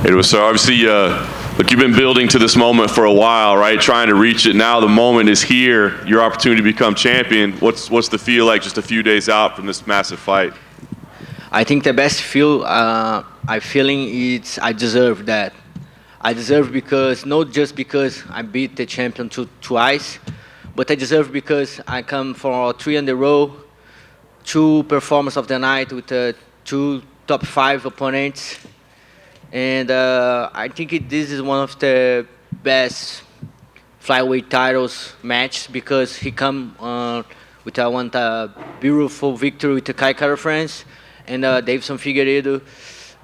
It was so obviously, look, you've been building to this moment for a while, right? Trying to reach it. Now the moment is here. Your opportunity to become champion. What's the feel like just a few days out from this massive fight? I think the best feel I'm feeling is I deserve that. I deserve because not just because I beat the champion twice, but I deserve because I come for 3 in a row, 2 performance of the night with 2 top 5 opponents. And I think this is one of the best flyweight titles match because he come with one beautiful victory with the Kai Kara France and Davidson Figueiredo.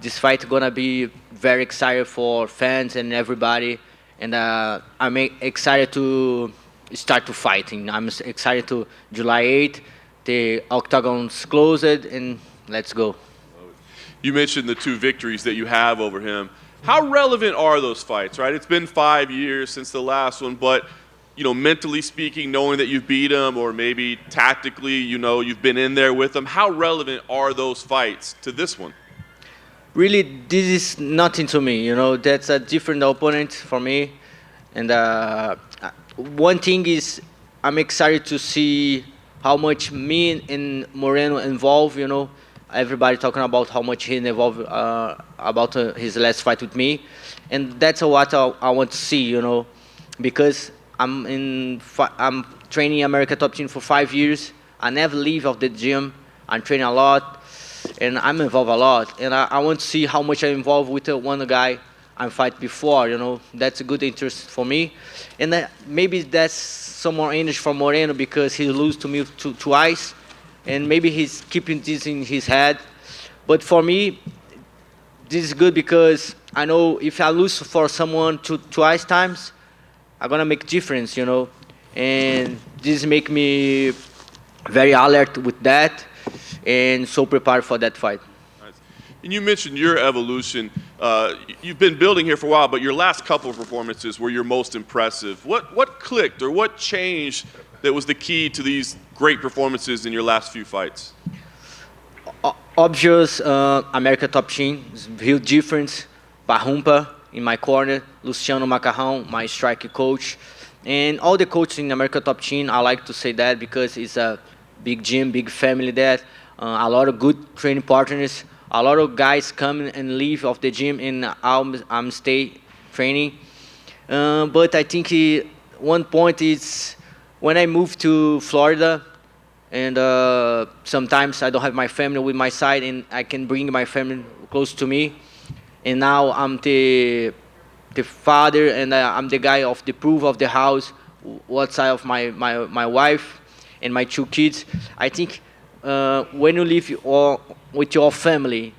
This fight gonna be very excited for fans and everybody, and I'm excited to start to fighting. I'm excited to July 8th. The octagon's closed and let's go. You mentioned the 2 victories that you have over him. How relevant are those fights, right? It's been 5 years since the last one, but mentally speaking, knowing that you've beat him, or maybe tactically, you've been in there with him, how relevant are those fights to this one? Really, this is nothing to me. That's a different opponent for me. And one thing is, I'm excited to see how much me and Moreno involve. Everybody talking about how much he involved about his last fight with me, and that's what I want to see. Because I'm training America Top Team for 5 years. I never leave of the gym. I'm training a lot, and I'm involved a lot. And I want to see how much I'm involved with one guy I fight before. That's a good interest for me, and maybe that's some more energy for Moreno because he lose to me twice. And maybe he's keeping this in his head. But for me, this is good because I know if I lose for someone twice times, I'm going to make difference, And this make me very alert with that and so prepared for that fight. Nice. And you mentioned your evolution. You've been building here for a while, but your last couple of performances were your most impressive. What clicked or what changed that was the key to these great performances in your last few fights? Obvious, America Top Team is a huge difference. Barrumpa in my corner, Luciano Macarrão, my strike coach, and all the coaches in America Top Team. I like to say that because it's a big gym, big family there. A lot of good training partners. A lot of guys come and leave of the gym, and I'm stay training. But I think one point is when I moved to Florida, and sometimes I don't have my family with my side, and I can bring my family close to me. And now I'm the father, and I'm the guy of the proof of the house, what side of my wife and my 2 kids. I think when you live with your family,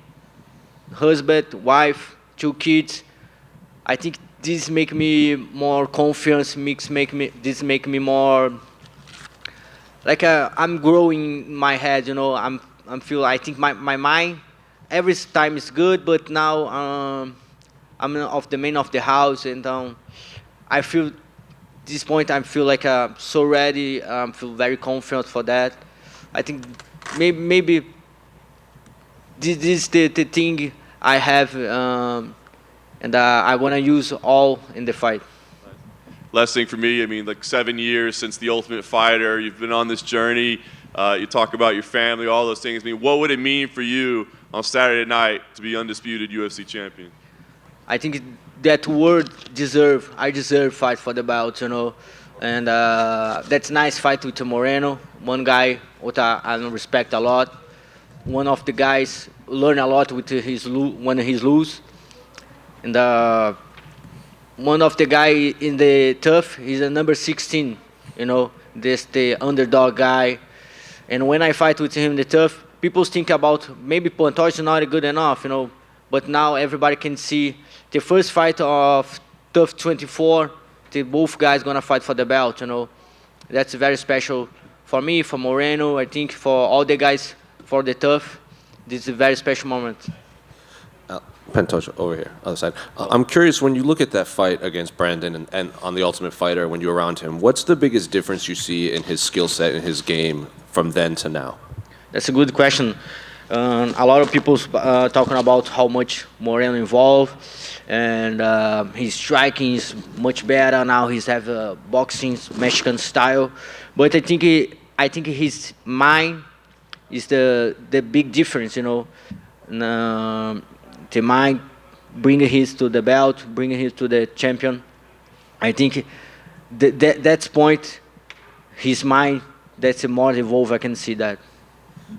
husband, wife, 2 kids, I think this make me more confidence. This make me more like I'm growing in my head. I think my mind every time is good, but now I'm of the man of the house, and I feel this point. I feel like so ready. I feel very confident for that. I think maybe this is the thing I have. And I want to use all in the fight. Last thing for me, 7 years since The Ultimate Fighter, you've been on this journey. You talk about your family, all those things. What would it mean for you on Saturday night to be undisputed UFC champion? I think that word I deserve fight for the belt, And that's nice fight with Moreno, one guy what I respect a lot. One of the guys learn a lot with when he's lose. And one of the guy in the tough, he's a number 16, this the underdog guy. And when I fight with him in the tough, people think about maybe Pantoja is not good enough, But now everybody can see the first fight of tough 24, both guys gonna fight for the belt, That's very special for me, for Moreno, I think for all the guys for the tough. This is a very special moment. Pantoja, over here, other side. I'm curious, when you look at that fight against Brandon and on The Ultimate Fighter, when you're around him, what's the biggest difference you see in his skill set and his game from then to now? That's a good question. A lot of people talking about how much Moreno involved, and his striking is much better now. He's have a boxing Mexican style, but I think his mind is the big difference. And, the mind bringing his to the belt, bringing his to the champion. I think that's point. His mind that's more evolved. I can see that.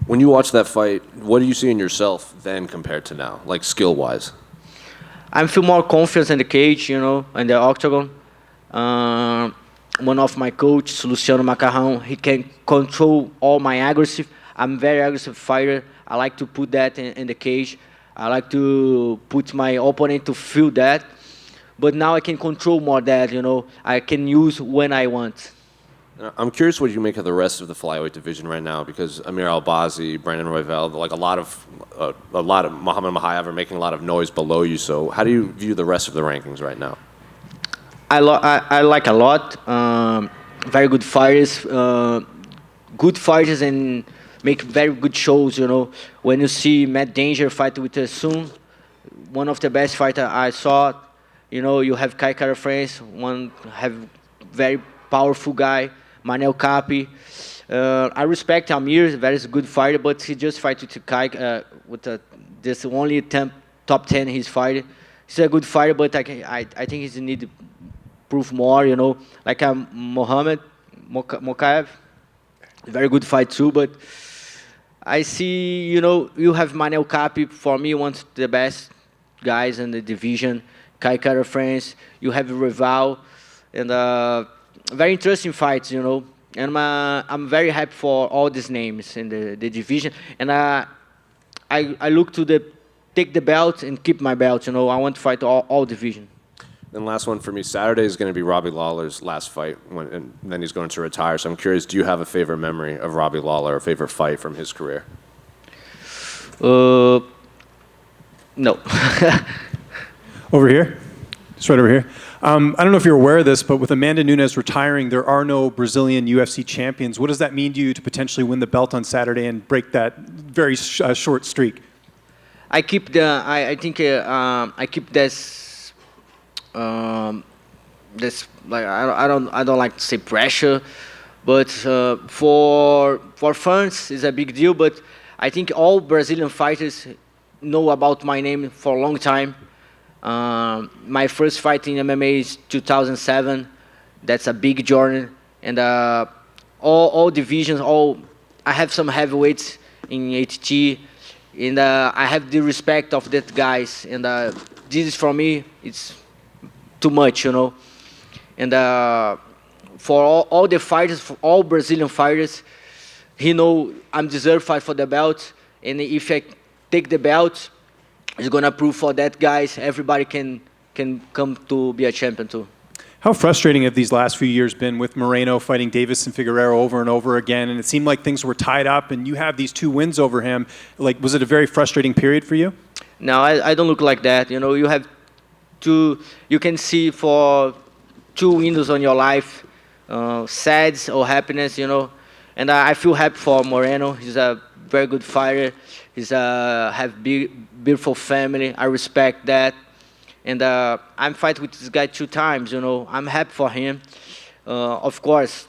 When you watch that fight, what do you see in yourself then compared to now, like skill-wise? I feel more confidence in the cage, in the octagon. One of my coaches, Luciano Macarrão, he can control all my aggressive. I'm very aggressive fighter. I like to put that in the cage. I like to put my opponent to feel that. But now I can control more that, I can use when I want. I'm curious what you make of the rest of the flyweight division right now, because Amir Albazi, Brandon Royval, like a lot of Muhammad Mahayev are making a lot of noise below you. So how do you view the rest of the rankings right now? I like a lot. Very good fighters, and make very good shows. When you see Matt Danger fight with Sun, one of the best fighter I saw. You have Kai Kara France, one have very powerful guy. Manel Capi. I respect Amir, very good fighter, but he just fight with Kai this only top 10 he's fighting. He's a good fighter, but I think he need to prove more. Like Mohamed Mokaev, very good fight too. But I see, you have Manel Capi, for me one of the best guys in the division. Kai Kara France, you have Rival, and very interesting fights, and I'm very happy for all these names in the division, and I look to take the belt and keep my belt. I want to fight all division. And last one for me, Saturday is going to be Robbie Lawler's last fight, and then he's going to retire. So I'm curious, do you have a favorite memory of Robbie Lawler, a favorite fight from his career? No. Over here. Just right over here. I don't know if you're aware of this, but with Amanda Nunes retiring, there are no Brazilian UFC champions. What does that mean to you to potentially win the belt on Saturday and break that very short streak? I keep I think I keep this like I don't like to say pressure, but for fans it's a big deal. But I think all Brazilian fighters know about my name for a long time. My first fight in MMA is 2007. That's a big journey, and all divisions. I have some heavyweights in ATT, and I have the respect of that guys. And this is for me, it's too much, And for all the fighters, for all Brazilian fighters, I'm deserve fight for the belt, and if I take the belt, it's gonna prove for that guys everybody can come to be a champion too. How frustrating have these last few years been with Moreno fighting Davis and Figueiredo over and over again, and it seemed like things were tied up, and you have these 2 wins over him. Like, was it a very frustrating period for you? No, I don't look like that. You have you can see for 2 windows on your life, sad or happiness, And I feel happy for Moreno. He's a very good fighter. He's have beautiful family. I respect that. And I'm fighting with this guy 2 times, I'm happy for him. Of course,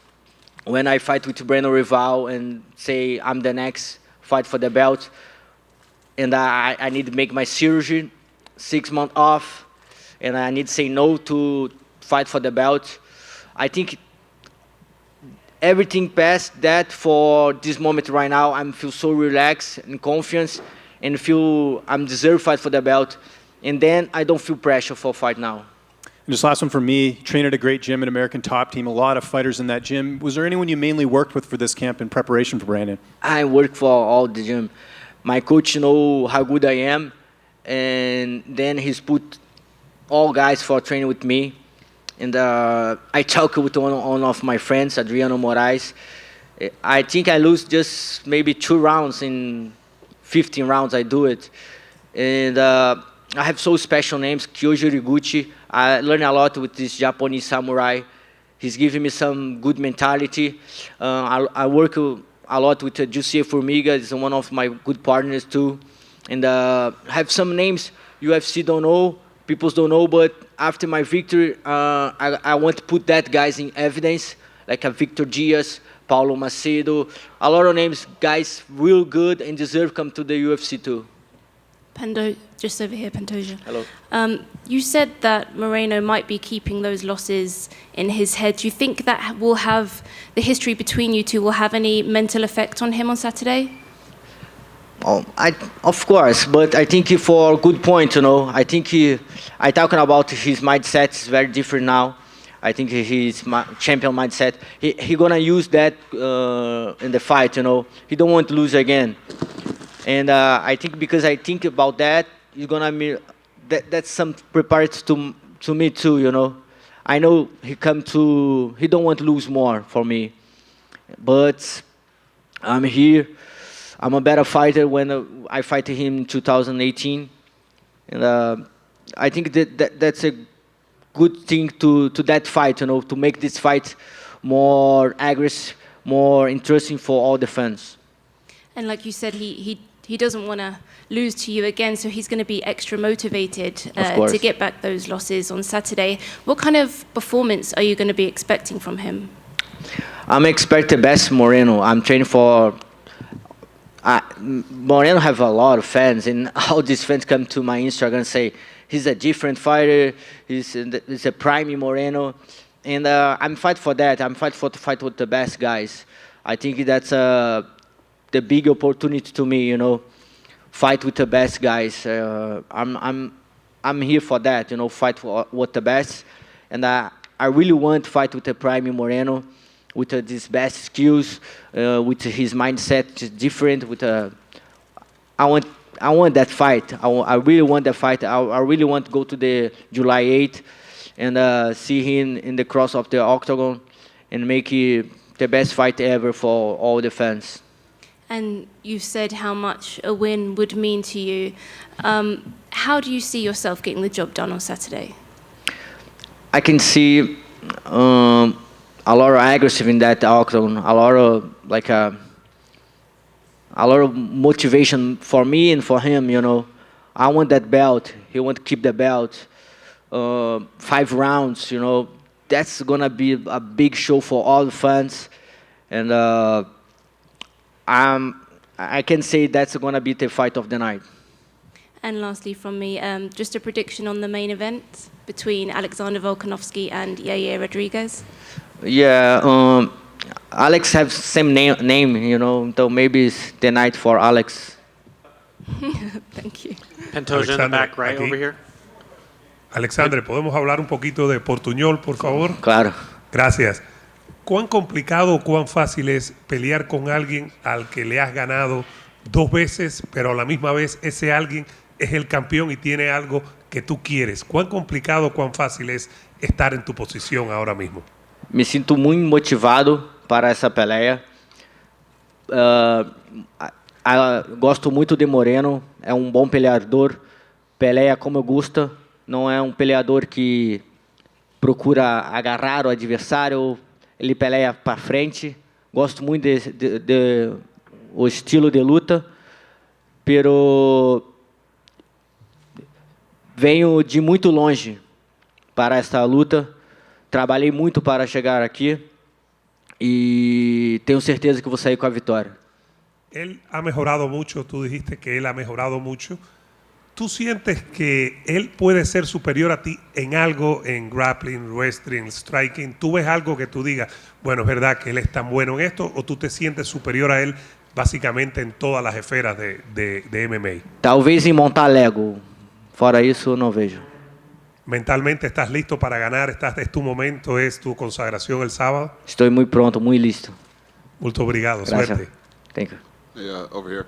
when I fight with Brandon Rival and say I'm the next fight for the belt, and I need to make my surgery, 6 months off, and I need to say no to fight for the belt. I think everything past that for this moment right now, I feel so relaxed and confident, and feel I'm deserve fight for the belt. And then I don't feel pressure for fight now. And just last one for me, train at a great gym, an American Top Team, a lot of fighters in that gym. Was there anyone you mainly worked with for this camp in preparation for Brandon? I work for all the gym. My coach know how good I am, and then he's put all guys for training with me. And I talk with one of my friends, Adriano Moraes. I think I lose just maybe 2 rounds in 15 rounds I do it. And I have so special names, Kyoji Riguchi. I learn a lot with this Japanese samurai. He's giving me some good mentality. I work a lot with Jussier Formiga. He's one of my good partners too. And have some names UFC don't know, people don't know, but after my victory, I want to put that guys in evidence, like a Victor Diaz, Paulo Macedo, a lot of names, guys real good and deserve come to the UFC too. Just over here, Pantoja. Hello. You said that Moreno might be keeping those losses in his head. Do you think that will have, the history between you two will have any mental effect on him on Saturday? Oh, of course, but I think for a good point, I think I talking about his mindset is very different now. I think his champion mindset, he gonna use that in the fight, He don't want to lose again. And I think because I think about that, he's gonna that's some prepared to me too, I know he don't want to lose more for me, but I'm here. I'm a better fighter when I fight him in 2018, and I think that's a good thing to that fight, to make this fight more aggressive, more interesting for all the fans. And like you said, he doesn't want to lose to you again, so he's going to be extra motivated to get back those losses on Saturday. What kind of performance are you going to be expecting from him? I'm expecting the best Moreno. I'm training for... Moreno have a lot of fans, and all these fans come to my Instagram and say, he's a different fighter, he's a prime Moreno, and I'm fighting for that. I'm fighting to fight with the best guys. I think that's the big opportunity to me, fight with the best guys. I'm here for that, fight with the best, and I really want to fight with the prime Moreno, with his best skills, with his mindset different. I want that fight. I really want that fight. I really want to go to the July 8th and see him in the cross of the octagon and make it the best fight ever for all the fans. And you said how much a win would mean to you. How do you see yourself getting the job done on Saturday? I can see a lot of aggressive in that octagon, a lot of motivation for me and for him, I want that belt. He want to keep the belt. 5 rounds, that's gonna be a big show for all the fans, and I can say that's gonna be the fight of the night. And lastly from me, just a prediction on the main event between Alexander Volkanovski and Yair Rodriguez. Yeah, Alex has same name, so maybe it's the night for Alex. Thank you. Pantoja in the back right aquí. over here. Alexandre, ¿podemos hablar un poquito de Portuñol, por favor? Claro. Gracias. ¿Cuán complicado o cuán fácil es pelear con alguien al que le has ganado 2 veces, pero a la misma vez ese alguien es el campeón y tiene algo que tú quieres? ¿Cuán complicado o cuán fácil es estar en tu posición ahora mismo? Me sinto muito motivado para essa peleia. Gosto muito de Moreno, é um bom peleador, peleia como eu gosto, não é um peleador que procura agarrar o adversário, ele peleia para frente. Gosto muito de o estilo de luta, pero venho de muito longe para esta luta. Trabalhei muito para chegar aqui e tenho certeza que vou sair com a vitória. Él ha mejorado mucho, tú dijiste que él ha mejorado mucho. ¿Tú sientes que él puede ser superior a ti en algo, en grappling, wrestling, striking? ¿Tú ves algo que tú digas, bueno, es verdad que él es tan bueno en esto, o tú te sientes superior a él básicamente en todas las esferas de MMA? Talvez em montar Lego, fora isso não vejo. ¿Mentalmente estás listo para ganar? ¿Es tu momento? ¿Es tu consagración el sábado? Estou muito pronto, muito listo. Muito obrigado. Gracias. Suerte. Thank you. Hey, over here.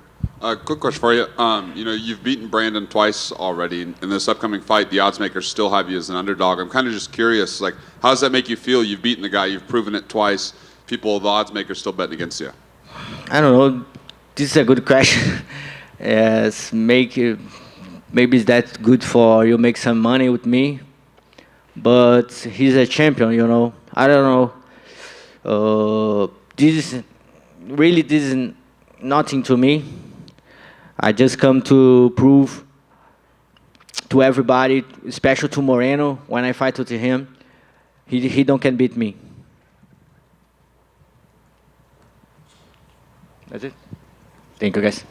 Quick question for you. You've beaten Brandon twice already. In this upcoming fight, the odds makers still have you as an underdog. I'm kind of just curious, how does that make you feel? You've beaten the guy, you've proven it twice. The odds makers still betting against you. I don't know. This is a good question. Yes, maybe it's that good for you make some money with me, but he's a champion, I don't know. This is, really this is nothing to me. I just come to prove to everybody, especially to Moreno, when I fight with him, he don't can beat me. That's it. Thank you, guys.